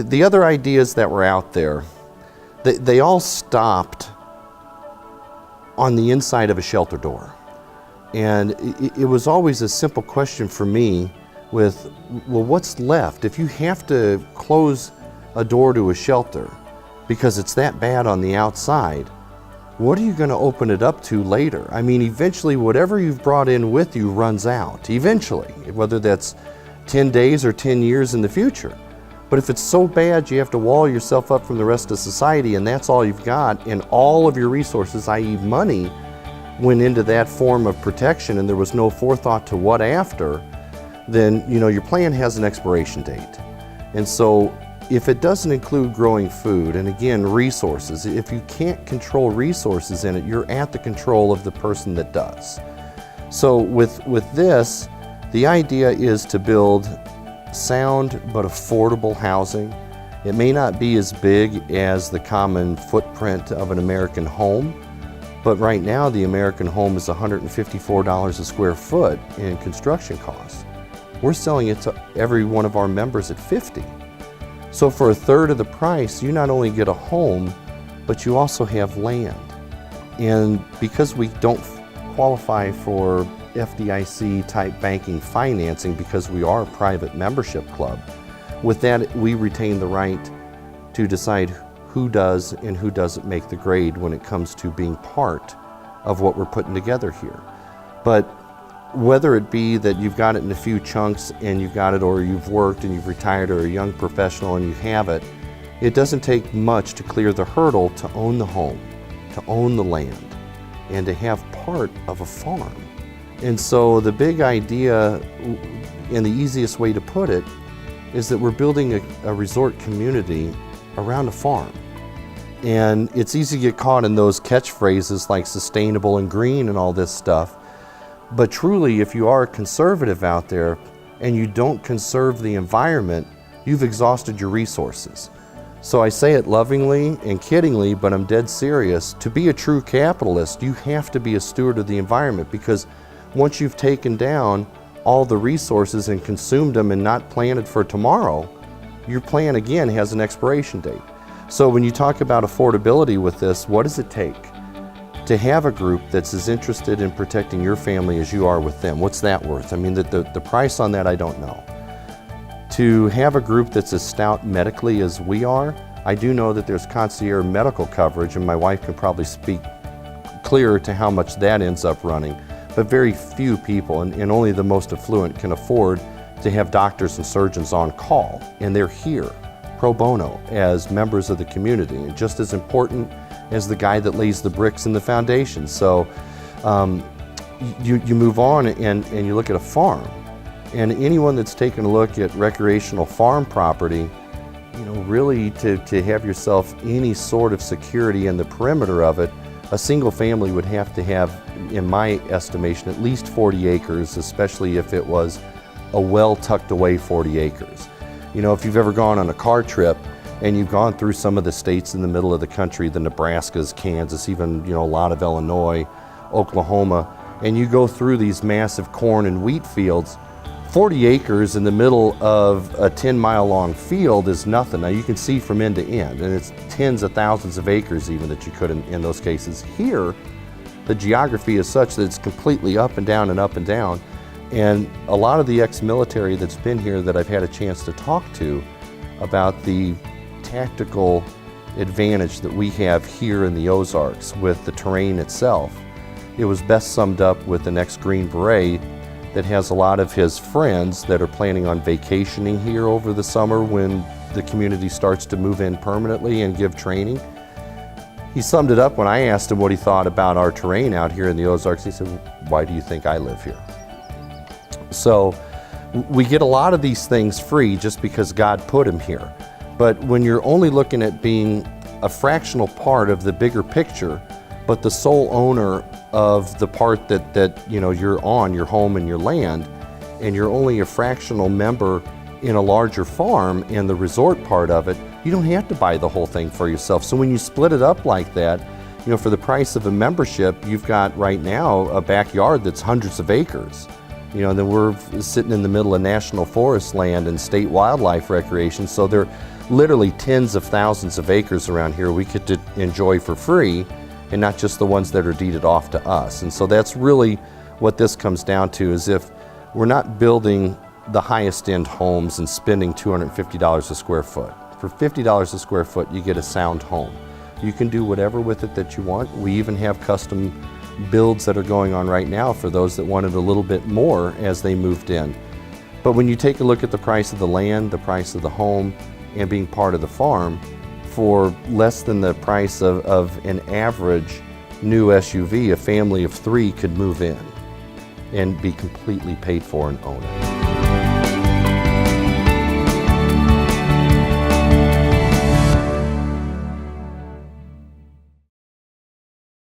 The other ideas that were out there, they all stopped on the inside of a shelter door. And it was always a simple question for me with, well, what's left? If you have to close a door to a shelter because it's that bad on the outside, what are you going to open it up to later? I mean, eventually whatever you've brought in with you runs out, eventually, whether that's 10 days or 10 years in the future. But if it's so bad you have to wall yourself up from the rest of society and that's all you've got, and all of your resources, i.e. money, went into that form of protection and there was no forethought to what after, then your plan has an expiration date. And so if it doesn't include growing food, and again, resources, if you can't control resources in it, you're at the control of the person that does. So with this, the idea is to build sound but affordable housing. It may not be as big as the common footprint of an American home, but right now the American home is $154 a square foot in construction costs. We're selling it to every one of our members at $50. So for a third of the price, you not only get a home, but you also have land. And because we don't qualify for FDIC type banking financing because we are a private membership club, with that we retain the right to decide who does and who doesn't make the grade when it comes to being part of what we're putting together here. But whether it be that you've got it in a few chunks and you've got it, or you've worked and you've retired, or a young professional and you have it, it doesn't take much to clear the hurdle to own the home, to own the land, and to have part of a farm. And so the big idea, and the easiest way to put it, is that we're building a resort community around a farm. And it's easy to get caught in those catchphrases like sustainable and green and all this stuff. But truly, if you are a conservative out there and you don't conserve the environment, you've exhausted your resources. So I say it lovingly and kiddingly, but I'm dead serious. To be a true capitalist, you have to be a steward of the environment, because once you've taken down all the resources and consumed them and not planted for tomorrow, your plan again has an expiration date. So when you talk about affordability with this, what does it take to have a group that's as interested in protecting your family as you are with them? What's that worth? I mean, the price on that, I don't know. To have a group that's as stout medically as we are, I do know that there's concierge medical coverage, and my wife can probably speak clearer to how much that ends up running. But very few people, and only the most affluent, can afford to have doctors and surgeons on call, and they're here pro bono as members of the community, and just as important as the guy that lays the bricks in the foundation. So you move on and you look at a farm, and anyone that's taken a look at recreational farm property, really to have yourself any sort of security in the perimeter of it, a single family would have to have, in my estimation, at least 40 acres, especially if it was a well tucked away 40 acres. If you've ever gone on a car trip and you've gone through some of the states in the middle of the country, the Nebraskas, Kansas, even a lot of Illinois, Oklahoma, and you go through these massive corn and wheat fields, 40 acres in the middle of a 10-mile long field is nothing. Now you can see from end to end, and it's tens of thousands of acres even that you could in those cases. Here, the geography is such that it's completely up and down and up and down. And a lot of the ex-military that's been here that I've had a chance to talk to about the tactical advantage that we have here in the Ozarks with the terrain itself, it was best summed up with an ex-Green Beret that has a lot of his friends that are planning on vacationing here over the summer when the community starts to move in permanently and give training. He summed it up when I asked him what he thought about our terrain out here in the Ozarks. He said, "Why do you think I live here?" So we get a lot of these things free just because God put them here. But when you're only looking at being a fractional part of the bigger picture, but the sole owner of the part that you're on, your home and your land, and you're only a fractional member in a larger farm in the resort part of it, you don't have to buy the whole thing for yourself. So when you split it up like that, for the price of a membership, you've got right now a backyard that's hundreds of acres. Then we're sitting in the middle of national forest land and state wildlife recreation. So literally tens of thousands of acres around here we get to enjoy for free, and not just the ones that are deeded off to us. And so that's really what this comes down to, is if we're not building the highest end homes and spending $250 a square foot. For $50 a square foot, you get a sound home. You can do whatever with it that you want. We even have custom builds that are going on right now for those that wanted a little bit more as they moved in. But when you take a look at the price of the land, the price of the home, and being part of the farm, for less than the price of an average new SUV, a family of 3 could move in and be completely paid for and own it.